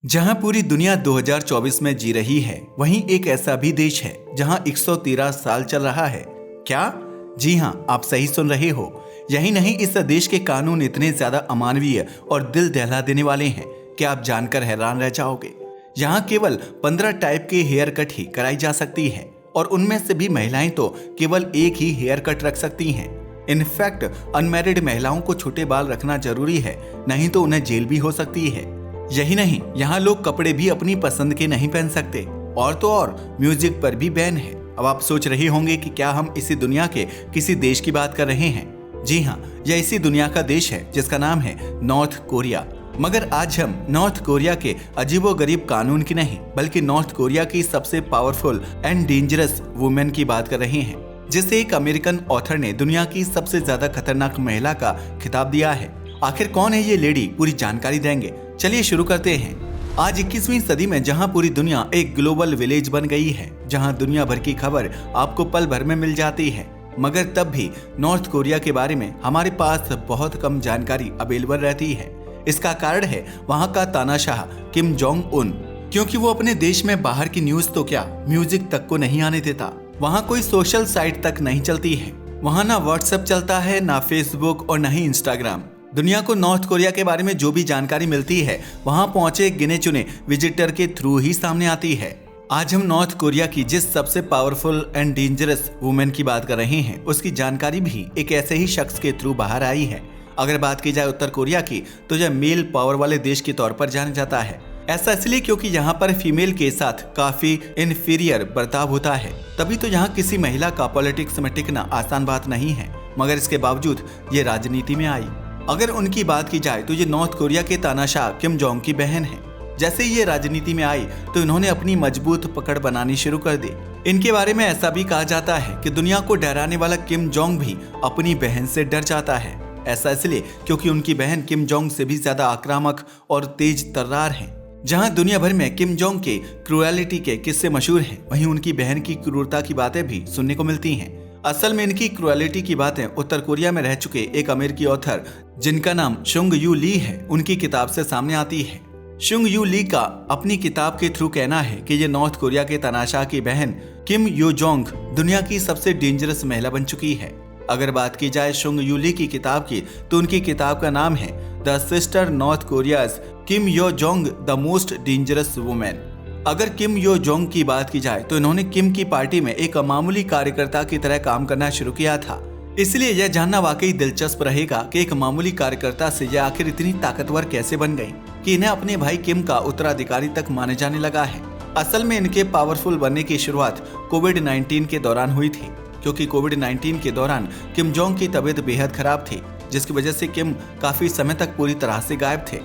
जहां पूरी दुनिया 2024 में जी रही है, वहीं एक ऐसा भी देश है जहां 113 साल चल रहा है। क्या? जी हां, आप सही सुन रहे हो। यही नहीं, इस देश के कानून इतने ज्यादा अमानवीय और दिल दहला देने वाले हैं कि आप जानकर हैरान रह जाओगे। यहाँ केवल 15 टाइप के हेयर कट ही कराई जा सकती है और उनमें से भी महिलाएं तो केवल एक ही हेयर कट रख सकती हैं। इनफैक्ट अनमैरिड महिलाओं को छोटे बाल रखना जरूरी है, नहीं तो उन्हें जेल भी हो सकती है। यही नहीं, यहाँ लोग कपड़े भी अपनी पसंद के नहीं पहन सकते और तो और म्यूजिक पर भी बैन है। अब आप सोच रहे होंगे कि क्या हम इसी दुनिया के किसी देश की बात कर रहे हैं। जी हाँ, यह इसी दुनिया का देश है जिसका नाम है नॉर्थ कोरिया। मगर आज हम नॉर्थ कोरिया के अजीबोगरीब कानून की नहीं, बल्कि नॉर्थ कोरिया की सबसे पावरफुल एंड डेंजरस वुमेन की बात कर रहे हैं, जिसे एक अमेरिकन ऑथर ने दुनिया की सबसे ज्यादा खतरनाक महिला का खिताब दिया है। आखिर कौन है ये लेडी, पूरी जानकारी देंगे। चलिए शुरू करते हैं। आज 21वीं सदी में जहां पूरी दुनिया एक ग्लोबल विलेज बन गई है, जहां दुनिया भर की खबर आपको पल भर में मिल जाती है, मगर तब भी नॉर्थ कोरिया के बारे में हमारे पास बहुत कम जानकारी अवेलेबल रहती है। इसका कारण है वहां का तानाशाह किम जोंग उन, क्योंकि वो अपने देश में बाहर की न्यूज तो क्या, म्यूजिक तक को नहीं आने देता। वहाँ कोई सोशल साइट तक नहीं चलती है। वहाँ ना व्हाट्सएप चलता है, ना फेसबुक और ना ही इंस्टाग्राम। दुनिया को नॉर्थ कोरिया के बारे में जो भी जानकारी मिलती है, वहाँ पहुंचे गिने चुने विजिटर के थ्रू ही सामने आती है। आज हम नॉर्थ कोरिया की जिस सबसे पावरफुल एंड डेंजरस वुमेन की बात कर रहे हैं, उसकी जानकारी भी एक ऐसे ही शख्स के थ्रू बाहर आई है। अगर बात की जाए उत्तर कोरिया की, तो यह मेल पावर वाले देश के तौर पर जाना जाता है। ऐसा इसलिए क्योंकि यहाँ पर फीमेल के साथ काफी इन्फीरियर बर्ताव होता है। तभी तो यहाँ किसी महिला का पॉलिटिक्स में टिकना आसान बात नहीं है, मगर इसके बावजूद ये राजनीति में आई। अगर उनकी बात की जाए तो ये नॉर्थ कोरिया के तानाशाह किम जोंग की बहन है। जैसे ये राजनीति में आई तो इन्होंने अपनी मजबूत पकड़ बनानी शुरू कर दी। इनके बारे में ऐसा भी कहा जाता है कि दुनिया को डराने वाला किम जोंग भी अपनी बहन से डर जाता है। ऐसा इसलिए क्योंकि उनकी बहन किम जोंग से भी ज्यादा आक्रामक और तेज तर्रार है। जहां दुनिया भर में किम जोंग के क्रूएलिटी के किस्से मशहूर हैं, वहीं उनकी बहन की क्रूरता की बातें भी सुनने को मिलती हैं। असल में इनकी क्रूएलिटी की बातें उत्तर कोरिया में रह चुके एक अमेरिकी ऑथर, जिनका नाम शुंग यू ली है, उनकी किताब से सामने आती है। शुंग यू ली का अपनी किताब के थ्रू कहना है कि ये नॉर्थ कोरिया के तानाशाह की बहन किम यो जोंग दुनिया की सबसे डेंजरस महिला बन चुकी है। अगर बात की जाए शुंग यू ली की किताब की, तो उनकी किताब का नाम है the sister north Korea's Kim Yo Jong the most dangerous women. अगर किम यो जोंग की बात की जाए तो इन्होंने किम की पार्टी में एक मामूली कार्यकर्ता की तरह काम करना शुरू किया था। इसलिए यह जानना वाकई दिलचस्प रहेगा कि एक मामूली कार्यकर्ता से यह आखिर इतनी ताकतवर कैसे बन गई कि इन्हें अपने भाई किम का उत्तराधिकारी तक माने जाने लगा है। असल में इनके पावरफुल बनने की शुरुआत कोविड-19 के दौरान हुई थी, क्योंकि कोविड-19 के दौरान किम जोंग की तबीयत बेहद खराब थी, जिसकी वजह से किम काफी समय तक पूरी तरह से गायब थे।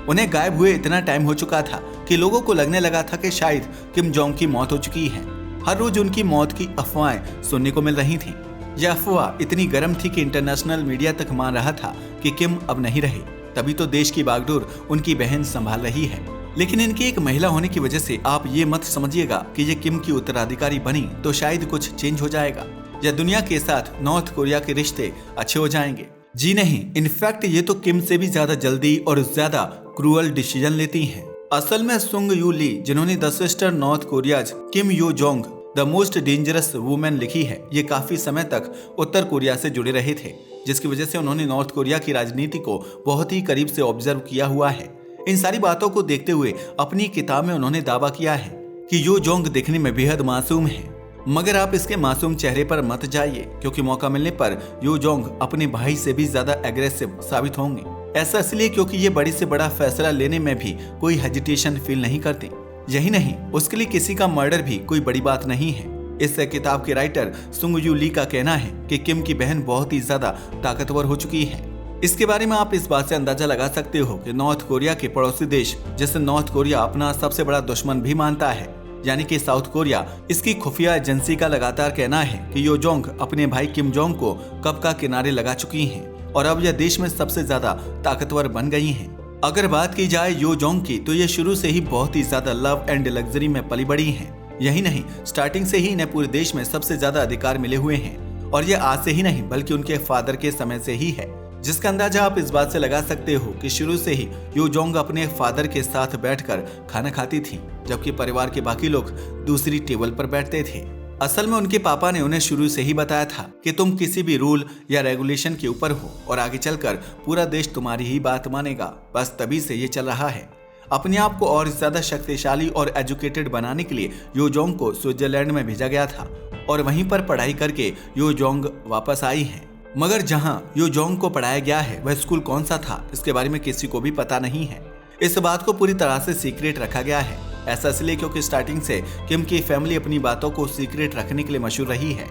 उन्हें गायब हुए इतना टाइम हो चुका था कि लोगों को लगने लगा था कि शायद किम जोंग की मौत हो चुकी है। हर रोज उनकी मौत की अफवाहें सुनने को मिल रही थी। यह अफवाह इतनी गर्म थी कि इंटरनेशनल मीडिया तक मान रहा था कि किम अब नहीं रही। तभी तो देश की बागडोर उनकी बहन संभाल रही है। लेकिन इनकी एक महिला होने की वजह से आप ये मत समझिएगा कि ये किम की उत्तराधिकारी बनी तो शायद कुछ चेंज हो जाएगा या दुनिया के साथ नॉर्थ कोरिया के रिश्ते अच्छे हो जाएंगे। जी नहीं, इनफैक्ट ये तो किम से भी ज्यादा जल्दी और ज्यादा क्रूअल डिसीजन लेती हैं। असल में शुंग यू ली, जिन्होंने the sister north Korea's Kim Yo Jong the most dangerous women लिखी है, ये काफी समय तक उत्तर कोरिया से जुड़े रहे थे, जिसकी वजह से उन्होंने नॉर्थ कोरिया की राजनीति को बहुत ही करीब से ऑब्जर्व किया हुआ है। इन सारी बातों को देखते हुए अपनी किताब में उन्होंने दावा किया है कि यो जोंग दिखने में बेहद मासूम है। मगर आप इसके मासूम चेहरे पर मत जाइए, क्योंकि मौका मिलने पर यो जोंग अपने भाई से भी ज्यादा एग्रेसिव साबित होंगे। ऐसा इसलिए क्योंकि ये बड़ी से बड़ा फैसला लेने में भी कोई हेजिटेशन फील नहीं करती। यही नहीं, उसके लिए किसी का मर्डर भी कोई बड़ी बात नहीं है। इस किताब के राइटर शुंग यू ली का कहना है कि किम की बहन बहुत ही ज्यादा ताकतवर हो चुकी है। इसके बारे में आप इस बात से अंदाजा लगा सकते हो कि नॉर्थ कोरिया के पड़ोसी देश, जिसे नॉर्थ कोरिया अपना सबसे बड़ा दुश्मन भी मानता है, यानी कि साउथ कोरिया, इसकी खुफिया एजेंसी का लगातार कहना है कि यो जोंग अपने भाई किम जोंग को कब का किनारे लगा चुकी हैं और अब यह देश में सबसे ज्यादा ताकतवर बन गई हैं। अगर बात की जाए यो जोंग की, तो ये शुरू से ही बहुत ही ज्यादा लव एंड लग्जरी में पली बड़ी हैं। यही नहीं, स्टार्टिंग से ही इन्हें पूरे देश में सबसे ज्यादा अधिकार मिले हुए हैं और ये आज से ही नहीं बल्कि उनके फादर के समय से ही है। जिसका अंदाजा आप इस बात से लगा सकते हो कि शुरू से ही यो जोंग अपने फादर के साथ बैठकर खाना खाती थी, जबकि परिवार के बाकी लोग दूसरी टेबल पर बैठते थे। असल में उनके पापा ने उन्हें शुरू से ही बताया था कि तुम किसी भी रूल या रेगुलेशन के ऊपर हो और आगे चलकर पूरा देश तुम्हारी ही बात मानेगा। बस तभी से ये चल रहा है। अपने आप को और ज्यादा शक्तिशाली और एजुकेटेड बनाने के लिए यो जोंग को स्विट्जरलैंड में भेजा गया था और वहीं पर पढ़ाई करके यो जोंग वापस आई है। मगर जहां यो जोंग को पढ़ाया गया है वह स्कूल कौन सा था, इसके बारे में किसी को भी पता नहीं है। इस बात को पूरी तरह से सीक्रेट रखा गया है। ऐसा इसलिए क्योंकि स्टार्टिंग से किम की फैमिली अपनी बातों को सीक्रेट रखने के लिए मशहूर रही है।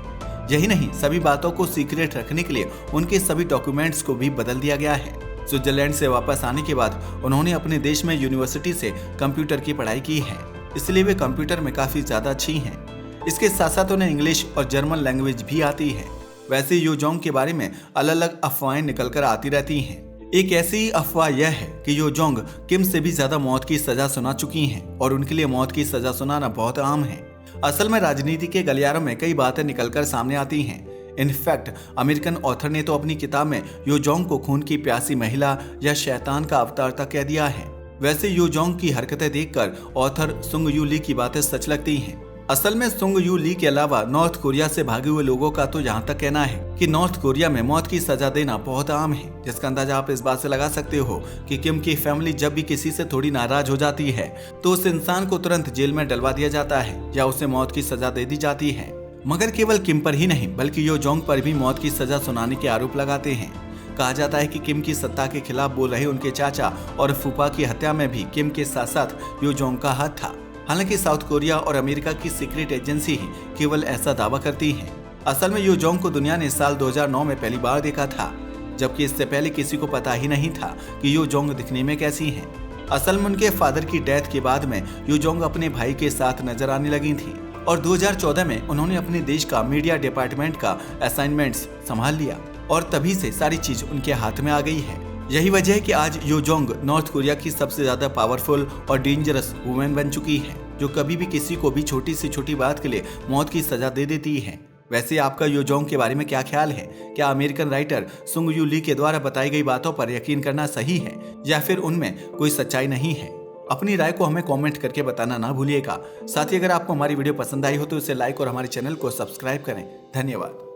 यही नहीं, सभी बातों को सीक्रेट रखने के लिए उनके सभी डॉक्यूमेंट्स को भी बदल दिया गया है। स्विट्जरलैंड से वापस आने के बाद उन्होंने अपने देश में यूनिवर्सिटी से कंप्यूटर की पढ़ाई की है, इसलिए वे कंप्यूटर में काफी ज्यादा अच्छी हैं। इसके साथ साथ उन्हें इंग्लिश और जर्मन लैंग्वेज भी आती है। वैसे यो जोंग के बारे में अलग अलग अफवाहें निकलकर आती रहती हैं। एक ऐसी अफवाह यह है कि यो जोंग किम से भी ज्यादा मौत की सजा सुना चुकी हैं और उनके लिए मौत की सजा सुनाना बहुत आम है। असल में राजनीति के गलियारों में कई बातें निकलकर सामने आती हैं। इनफैक्ट अमेरिकन ऑथर ने तो अपनी किताब में यो जोंग को खून की प्यासी महिला या शैतान का अवतार तक कह दिया है। वैसे यो जोंग की हरकतें देखकर ऑथर सुंग यू ली की बातें सच लगती हैं। असल में सुंग यू ली के अलावा नॉर्थ कोरिया से भागे हुए लोगों का तो यहाँ तक कहना है कि नॉर्थ कोरिया में मौत की सजा देना बहुत आम है, जिसका अंदाजा आप इस बात से लगा सकते हो कि किम की फैमिली जब भी किसी से थोड़ी नाराज हो जाती है तो उस इंसान को तुरंत जेल में डलवा दिया जाता है या उसे मौत की सजा दे दी जाती है। मगर केवल किम पर ही नहीं बल्कि यो जोंग पर भी मौत की सजा सुनाने के आरोप लगाते हैं। कहा जाता है कि किम की सत्ता के खिलाफ बोल रहे उनके चाचा और फूफा की हत्या में भी किम के साथ साथ यो जोंग का हाथ था। हालांकि साउथ कोरिया और अमेरिका की सीक्रेट एजेंसी ही केवल ऐसा दावा करती है। असल में यो जोंग को दुनिया ने साल 2009 में पहली बार देखा था, जबकि इससे पहले किसी को पता ही नहीं था कि यो जोंग दिखने में कैसी हैं। असल में उनके फादर की डेथ के बाद में यो जोंग अपने भाई के साथ नजर आने लगी थी और 2014 में उन्होंने अपने देश का मीडिया डिपार्टमेंट का असाइनमेंट्स संभाल लिया और तभी से सारी चीज उनके हाथ में आ गई है। यही वजह है कि आज यो जोंग नॉर्थ कोरिया की सबसे ज्यादा पावरफुल और डेंजरस वुमेन बन चुकी है, जो कभी भी किसी को भी छोटी से छोटी बात के लिए मौत की सजा दे देती है। वैसे आपका यो जोंग के बारे में क्या ख्याल है? क्या अमेरिकन राइटर सुंग यू ली के द्वारा बताई गई बातों पर यकीन करना सही है या फिर उनमें कोई सच्चाई नहीं है? अपनी राय को हमें कमेंट करके बताना ना भूलिएगा। साथ ही अगर आपको हमारी वीडियो पसंद आई हो तो इसे लाइक और हमारे चैनल को सब्सक्राइब करें। धन्यवाद।